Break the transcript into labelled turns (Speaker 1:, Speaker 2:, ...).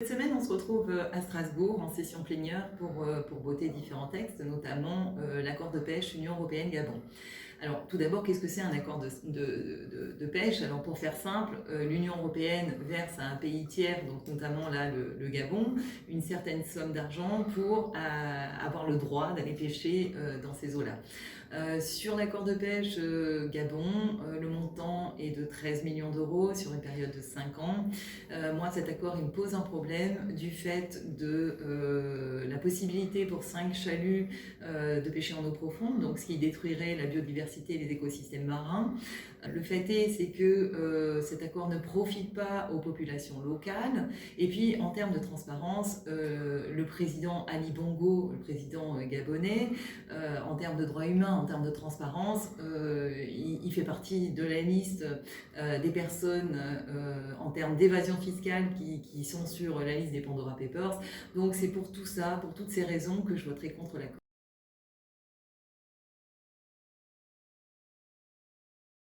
Speaker 1: Cette semaine, on se retrouve à Strasbourg en session plénière pour voter différents textes, notamment l'accord de pêche Union européenne-Gabon. Alors, tout d'abord, qu'est-ce que c'est un accord de pêche? Alors, pour faire simple, l'Union européenne verse à un pays tiers, donc notamment là le Gabon, une certaine somme d'argent pour avoir le droit d'aller pêcher dans ces eaux-là. Sur l'accord de pêche Gabon, le montant est de 13 millions d'euros sur une période de 5 ans. Moi, cet accord, il me pose un problème du fait de la possibilité pour 5 chaluts de pêcher en eau profonde, donc ce qui détruirait la biodiversité et les écosystèmes marins. Le fait est, c'est que cet accord ne profite pas aux populations locales. Et puis, en termes de transparence, le président Ali Bongo, le président gabonais, en termes de droits humains, en termes de transparence, il fait partie de la liste des personnes en termes d'évasion fiscale qui sont sur la liste des Pandora Papers. Donc c'est pour tout ça, pour toutes ces raisons que je voterai contre l'accord.